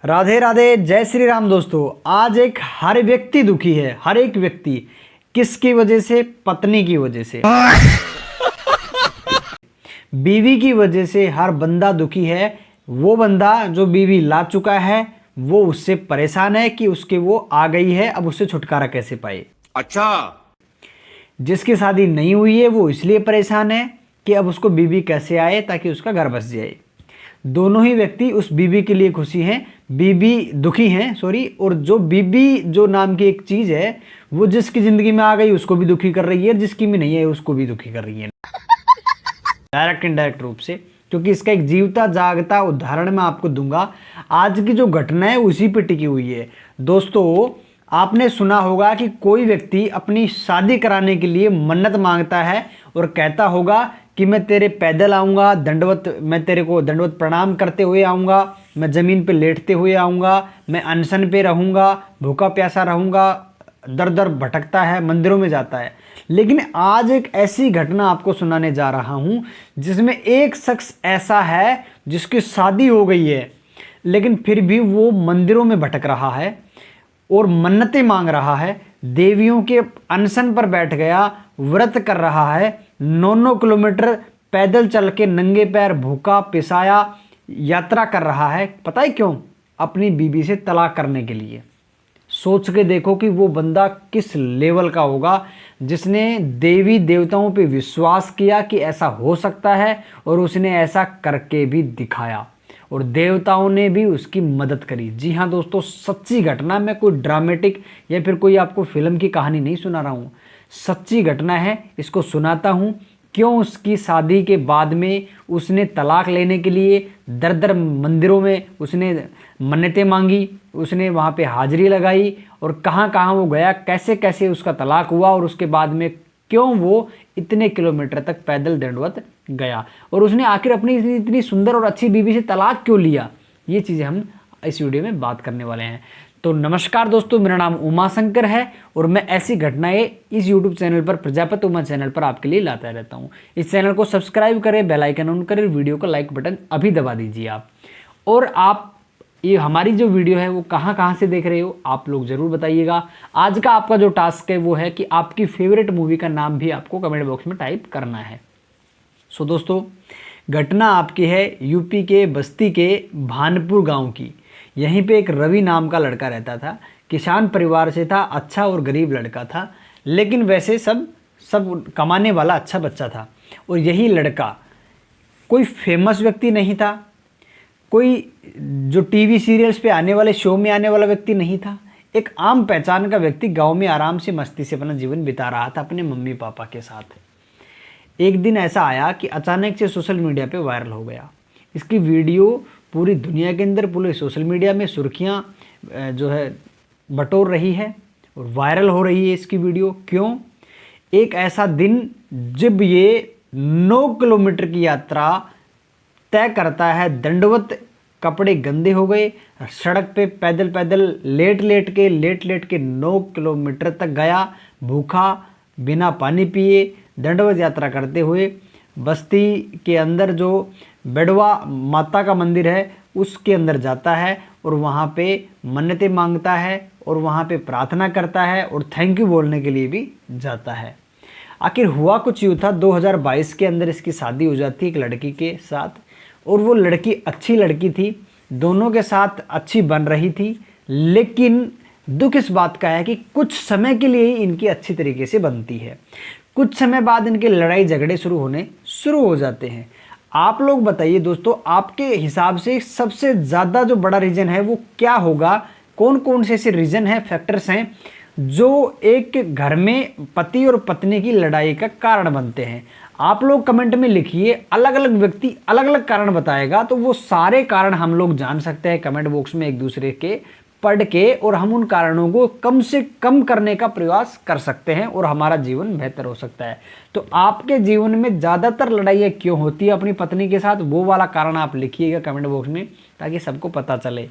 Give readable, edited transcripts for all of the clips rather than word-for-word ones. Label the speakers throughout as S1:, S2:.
S1: राधे राधे, जय श्री राम। दोस्तों, आज एक हर व्यक्ति दुखी है। हर एक व्यक्ति किसकी वजह से? पत्नी की वजह से, बीवी की वजह से हर बंदा दुखी है। वो बंदा जो बीवी ला चुका है वो उससे परेशान है कि उसके वो आ गई है, अब उससे छुटकारा कैसे पाए।
S2: अच्छा,
S1: जिसकी शादी नहीं हुई है वो इसलिए परेशान है कि अब उसको बीवी कैसे आए ताकि उसका घर बस जाए। दोनों ही व्यक्ति उस बीवी के लिए खुशी हैं, बीवी दुखी हैं, सॉरी। और जो बीवी जो नाम की एक चीज है वो जिसकी जिंदगी में आ गई उसको भी दुखी कर रही है, जिसकी में नहीं है उसको भी दुखी कर रही है, डायरेक्ट इनडायरेक्ट रूप से। क्योंकि इसका एक जीवता जागता उदाहरण मैं आपको दूंगा। आज की जो घटना है उसी पे टिकी हुई है। दोस्तों, आपने सुना होगा कि कोई व्यक्ति अपनी शादी कराने के लिए मन्नत मांगता है और कहता होगा कि मैं तेरे पैदल आऊँगा, दंडवत, मैं तेरे को दंडवत प्रणाम करते हुए आऊँगा, मैं ज़मीन पे लेटते हुए आऊँगा, मैं अनशन पे रहूँगा, भूखा प्यासा रहूँगा, दर दर भटकता है, मंदिरों में जाता है। लेकिन आज एक ऐसी घटना आपको सुनाने जा रहा हूँ जिसमें एक शख्स ऐसा है जिसकी शादी हो गई है लेकिन फिर भी वो मंदिरों में भटक रहा है और मन्नतें मांग रहा है, देवियों के अनशन पर बैठ गया, व्रत कर रहा है, 9-9 किलोमीटर पैदल चल के नंगे पैर भूखा पिसाया यात्रा कर रहा है। पता है क्यों? अपनी बीवी से तलाक करने के लिए। सोच के देखो कि वो बंदा किस लेवल का होगा जिसने देवी देवताओं पे विश्वास किया कि ऐसा हो सकता है और उसने ऐसा करके भी दिखाया और देवताओं ने भी उसकी मदद करी। जी हाँ दोस्तों, सच्ची घटना। मैं कोई ड्रामेटिक या फिर कोई आपको फिल्म की कहानी नहीं सुना रहा हूँ, सच्ची घटना है। इसको सुनाता हूँ क्यों उसकी शादी के बाद में उसने तलाक लेने के लिए दर दर मंदिरों में उसने मन्नतें मांगी, उसने वहाँ पे हाजिरी लगाई और कहाँ कहाँ वो गया, कैसे कैसे उसका तलाक हुआ और उसके बाद में क्यों वो इतने किलोमीटर तक पैदल दंडवत गया और उसने आखिर अपनी इतनी सुंदर और अच्छी बीवी से तलाक क्यों लिया। ये चीज़ें हम इस वीडियो में बात करने वाले हैं। तो नमस्कार दोस्तों, मेरा नाम उमा शंकर है और मैं ऐसी घटनाएं इस YouTube चैनल पर, प्रजापति उमा चैनल पर आपके लिए लाता रहता हूं। इस चैनल को सब्सक्राइब करें, बेल आइकन ऑन करें, वीडियो को लाइक बटन अभी दबा दीजिए आप। और आप ये हमारी जो वीडियो है वो कहाँ कहाँ से देख रहे हो आप लोग ज़रूर बताइएगा। आज का आपका जो टास्क है वो है कि आपकी फेवरेट मूवी का नाम भी आपको कमेंट बॉक्स में टाइप करना है। सो दोस्तों, घटना आपकी है यूपी के बस्ती के भानपुर गांव की। यहीं पे एक रवि नाम का लड़का रहता था, किसान परिवार से था, अच्छा और गरीब लड़का था, लेकिन वैसे सब कमाने वाला अच्छा बच्चा था। और यही लड़का कोई फेमस व्यक्ति नहीं था, कोई जो टीवी सीरियल्स पे आने वाले शो में आने वाला व्यक्ति नहीं था। एक आम पहचान का व्यक्ति गांव में आराम से मस्ती से अपना जीवन बिता रहा था अपने मम्मी पापा के साथ। एक दिन ऐसा आया कि अचानक से सोशल मीडिया पे वायरल हो गया। इसकी वीडियो पूरी दुनिया के अंदर, पूरे सोशल मीडिया में सुर्खियाँ जो है बटोर रही है और वायरल हो रही है इसकी वीडियो। क्यों? एक ऐसा दिन जब ये 9 किलोमीटर की यात्रा तय करता है, दंडवत, कपड़े गंदे हो गए, सड़क पे पैदल पैदल लेट लेट के 9 किलोमीटर तक गया, भूखा, बिना पानी पिए, दंडवत यात्रा करते हुए बस्ती के अंदर जो बेड़वा माता का मंदिर है उसके अंदर जाता है और वहाँ पे मन्नतें मांगता है और वहाँ पे प्रार्थना करता है और थैंक यू बोलने के लिए भी जाता है। आखिर हुआ कुछ यूँ था, 2022 के अंदर इसकी शादी हो जाती है एक लड़की के साथ और वो लड़की अच्छी लड़की थी, दोनों के साथ अच्छी बन रही थी। लेकिन दुख इस बात का है कि कुछ समय के लिए ही इनकी अच्छी तरीके से बनती है, कुछ समय बाद इनके लड़ाई झगड़े शुरू हो जाते हैं। आप लोग बताइए दोस्तों, आपके हिसाब से सबसे ज़्यादा जो बड़ा रीज़न है वो क्या होगा? कौन कौन से ऐसे रीज़न हैं, फैक्टर्स हैं जो एक घर में पति और पत्नी की लड़ाई का कारण बनते हैं? आप लोग कमेंट में लिखिए। अलग अलग व्यक्ति अलग अलग कारण बताएगा तो वो सारे कारण हम लोग जान सकते हैं कमेंट बॉक्स में एक दूसरे के पढ़ के, और हम उन कारणों को कम से कम करने का प्रयास कर सकते हैं और हमारा जीवन बेहतर हो सकता है। तो आपके जीवन में ज़्यादातर लड़ाइयाँ क्यों होती है अपनी पत्नी के साथ, वो वाला कारण आप लिखिएगा कमेंट बॉक्स में ताकि सबको पता चले।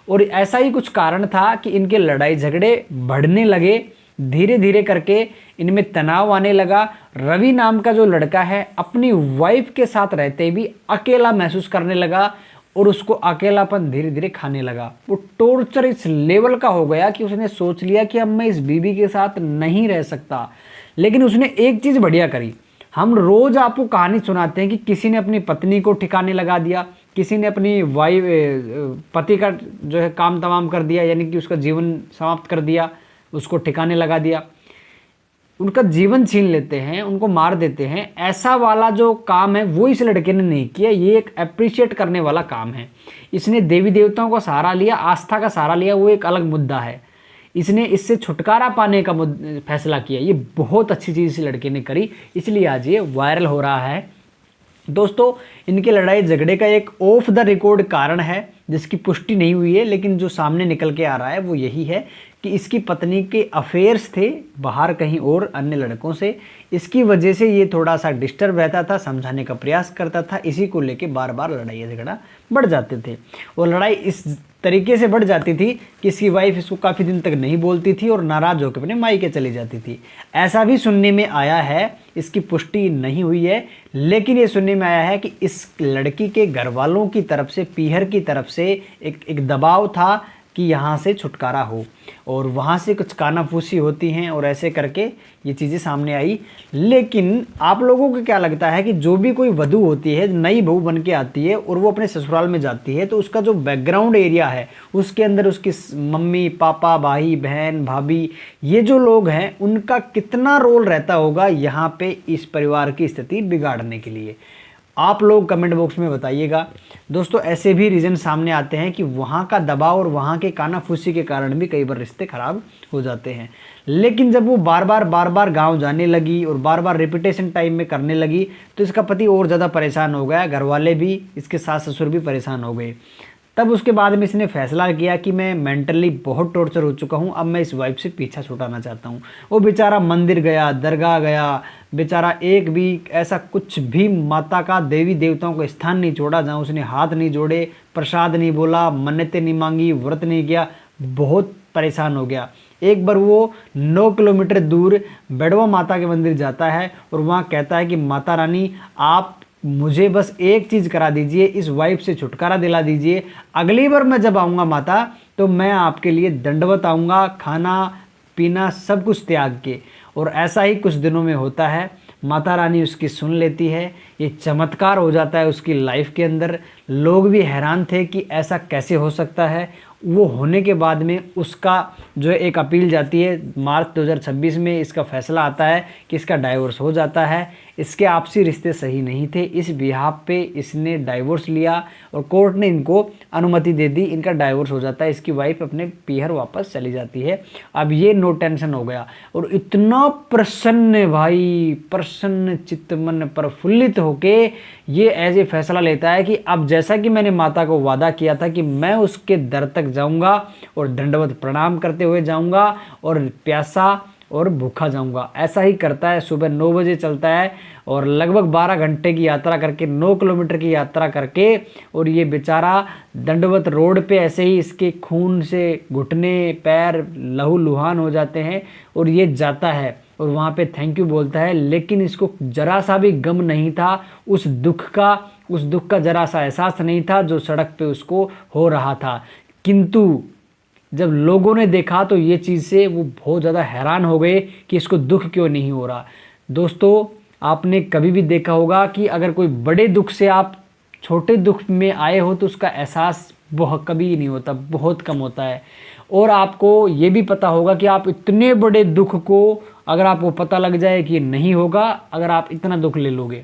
S1: और ऐसा ही कुछ कारण था कि इनके लड़ाई झगड़े बढ़ने लगे, धीरे धीरे करके इनमें तनाव आने लगा। रवि नाम का जो लड़का है अपनी वाइफ के साथ रहते भी अकेला महसूस करने लगा और उसको अकेलापन धीरे धीरे खाने लगा। वो टॉर्चर इस लेवल का हो गया कि उसने सोच लिया कि अब मैं इस बीवी के साथ नहीं रह सकता। लेकिन उसने एक चीज़ बढ़िया करी। हम रोज आपको कहानी सुनाते हैं कि किसी ने अपनी पत्नी को ठिकाने लगा दिया, किसी ने अपनी वाइफ पति का जो है काम तमाम कर दिया, यानी कि उसका जीवन समाप्त कर दिया, उसको ठिकाने लगा दिया, उनका जीवन छीन लेते हैं, उनको मार देते हैं। ऐसा वाला जो काम है वो इस लड़के ने नहीं किया। ये एक अप्रिशिएट करने वाला काम है। इसने देवी देवताओं का सहारा लिया, आस्था का सहारा लिया, वो एक अलग मुद्दा है। इसने इससे छुटकारा पाने का फैसला किया। ये बहुत अच्छी चीज़ इस लड़के ने करी, इसलिए आज ये वायरल हो रहा है। दोस्तों, इनके लड़ाई झगड़े का एक ऑफ द रिकॉर्ड कारण है जिसकी पुष्टि नहीं हुई है, लेकिन जो सामने निकल के आ रहा है वो यही है कि इसकी पत्नी के अफेयर्स थे बाहर कहीं और अन्य लड़कों से। इसकी वजह से ये थोड़ा सा डिस्टर्ब रहता था, समझाने का प्रयास करता था, इसी को लेके बार बार लड़ाई झगड़ा बढ़ जाते थे। और लड़ाई इस तरीके से बढ़ जाती थी कि इसकी वाइफ इसको काफ़ी दिन तक नहीं बोलती थी और नाराज़ होकर अपने मायके चली जाती थी। ऐसा भी सुनने में आया है, इसकी पुष्टि नहीं हुई है, लेकिन ये सुनने में आया है कि इस लड़की के घर वालों की तरफ से, पीहर की तरफ से एक दबाव था कि यहाँ से छुटकारा हो, और वहाँ से कुछ कानाफूसी होती हैं और ऐसे करके ये चीज़ें सामने आई। लेकिन आप लोगों को क्या लगता है कि जो भी कोई वधू होती है, नई बहू बन के आती है और वो अपने ससुराल में जाती है, तो उसका जो बैकग्राउंड एरिया है उसके अंदर उसकी मम्मी पापा, भाई बहन, भाभी, ये जो लोग हैं उनका कितना रोल रहता होगा यहाँ पे इस परिवार की स्थिति बिगाड़ने के लिए? आप लोग कमेंट बॉक्स में बताइएगा। दोस्तों, ऐसे भी रीज़न सामने आते हैं कि वहाँ का दबाव और वहाँ के कानाफूसी के कारण भी कई बार रिश्ते खराब हो जाते हैं। लेकिन जब वो बार बार गांव जाने लगी और बार बार रिपीटेशन टाइम में करने लगी, तो इसका पति और ज़्यादा परेशान हो गया, घर वाले भी, इसके सास ससुर भी परेशान हो गए। तब उसके बाद में इसने फैसला किया कि मैं मेंटली बहुत टॉर्चर हो चुका हूँ, अब मैं इस वाइफ से पीछा छुड़ाना चाहता हूँ। वो बेचारा मंदिर गया, दरगाह गया, बेचारा एक भी ऐसा कुछ भी माता का, देवी देवताओं का स्थान नहीं छोड़ा जहाँ उसने हाथ नहीं जोड़े, प्रसाद नहीं बोला, मन्नतें नहीं मांगी, व्रत नहीं किया। बहुत परेशान हो गया। एक बार वो 9 किलोमीटर दूर बेड़वा माता के मंदिर जाता है और वहाँ कहता है कि माता रानी, आप मुझे बस एक चीज़ करा दीजिए, इस वाइफ से छुटकारा दिला दीजिए। अगली बार मैं जब आऊँगा माता, तो मैं आपके लिए दंडवत आऊँगा, खाना पीना सब कुछ त्याग के। और ऐसा ही कुछ दिनों में होता है। माता रानी उसकी सुन लेती है, ये चमत्कार हो जाता है उसकी लाइफ के अंदर। लोग भी हैरान थे कि ऐसा कैसे हो सकता है। वो होने के बाद में उसका जो है एक अपील जाती है। मार्च 2026 में इसका फैसला आता है कि इसका डाइवोर्स हो जाता है। इसके आपसी रिश्ते सही नहीं थे, इस बिहाफ पे इसने डाइवोर्स लिया और कोर्ट ने इनको अनुमति दे दी, इनका डाइवोर्स हो जाता है। इसकी वाइफ अपने पीहर वापस चली जाती है। अब ये नो टेंशन हो गया और इतना प्रसन्न, भाई प्रसन्न चित्त, मन प्रफुल्लित होके ये ऐसे फैसला लेता है कि अब जैसा कि मैंने माता को वादा किया था कि मैं उसके दर तक जाऊंगा और दंडवत प्रणाम करते हुए जाऊंगा और प्यासा और भूखा जाऊंगा, ऐसा ही करता है। सुबह 9 बजे चलता है और लगभग 12 घंटे की यात्रा करके, 9 किलोमीटर की यात्रा करके, और ये बेचारा दंडवत रोड पे ऐसे ही इसके खून से घुटने पैर लहू लुहान हो जाते हैं और ये जाता है और वहाँ पे थैंक यू बोलता है। लेकिन इसको जरा सा भी गम नहीं था, उस दुख का जरा सा एहसास नहीं था जो सड़क पे उसको हो रहा था। किंतु जब लोगों ने देखा तो ये चीज़ से वो बहुत ज़्यादा हैरान हो गए कि इसको दुख क्यों नहीं हो रहा। दोस्तों, आपने कभी भी देखा होगा कि अगर कोई बड़े दुख से आप छोटे दुख में आए हो तो उसका एहसास बहुत कभी नहीं होता, बहुत कम होता है। और आपको ये भी पता होगा कि आप इतने बड़े दुख को, अगर आपको पता लग जाए कि ये नहीं होगा, अगर आप इतना दुख ले लोगे,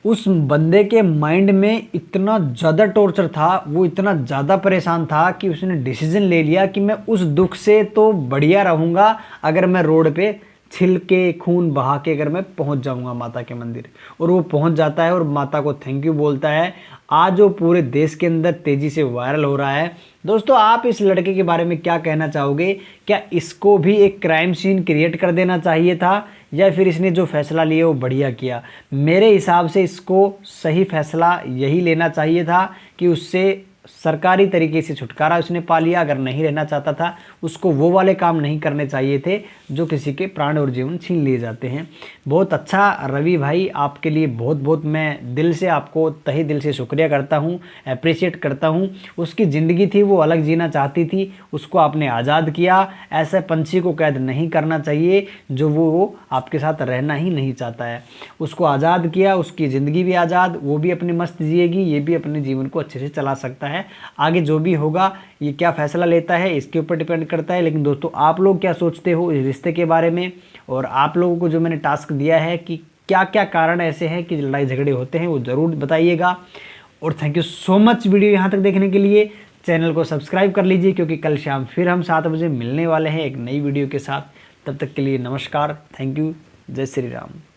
S1: उस बंदे के माइंड में इतना ज़्यादा टॉर्चर था, वो इतना ज़्यादा परेशान था कि उसने डिसीजन ले लिया कि मैं उस दुख से तो बढ़िया रहूँगा अगर मैं रोड पे छिल के खून बहा के अगर मैं पहुँच जाऊँगा माता के मंदिर। और वो पहुँच जाता है और माता को थैंक यू बोलता है। आज वो पूरे देश के अंदर तेज़ी से वायरल हो रहा है। दोस्तों, आप इस लड़के के बारे में क्या कहना चाहोगे? क्या इसको भी एक क्राइम सीन क्रिएट कर देना चाहिए था, या फिर इसने जो फैसला लिया वो बढ़िया किया? मेरे हिसाब से इसको सही फैसला यही लेना चाहिए था कि उससे सरकारी तरीके से छुटकारा उसने पा लिया। अगर नहीं रहना चाहता था, उसको वो वाले काम नहीं करने चाहिए थे जो किसी के प्राण और जीवन छीन लिए जाते हैं। बहुत अच्छा रवि भाई, आपके लिए बहुत बहुत मैं दिल से आपको तहे दिल से शुक्रिया करता हूँ, अप्रिशिएट करता हूँ। उसकी ज़िंदगी थी, वो अलग जीना चाहती थी, उसको आपने आज़ाद किया। ऐसे पंछी को कैद नहीं करना चाहिए जो वो आपके साथ रहना ही नहीं चाहता है। उसको आज़ाद किया, उसकी ज़िंदगी भी आज़ाद, वो भी अपनी मस्त जिएगी, ये भी अपने जीवन को अच्छे से चला सकता है। आगे जो भी होगा, ये क्या फ़ैसला लेता है इसके ऊपर डिपेंड करता है। लेकिन दोस्तों, आप लोग क्या सोचते हो इस रिश्ते के बारे में, और आप लोगों को जो मैंने टास्क दिया है कि क्या क्या कारण ऐसे हैं कि लड़ाई झगड़े होते हैं, वो ज़रूर बताइएगा। और thank you so much video यहाँ तक देखने के लिए। चैनल को सब्सक्राइब कर लीजिए, क्योंकि कल शाम फिर हम 7 बजे मिलने वाले हैं एक नई वीडियो के साथ। तब तक के लिए नमस्कार, थैंक यू, जय श्री राम।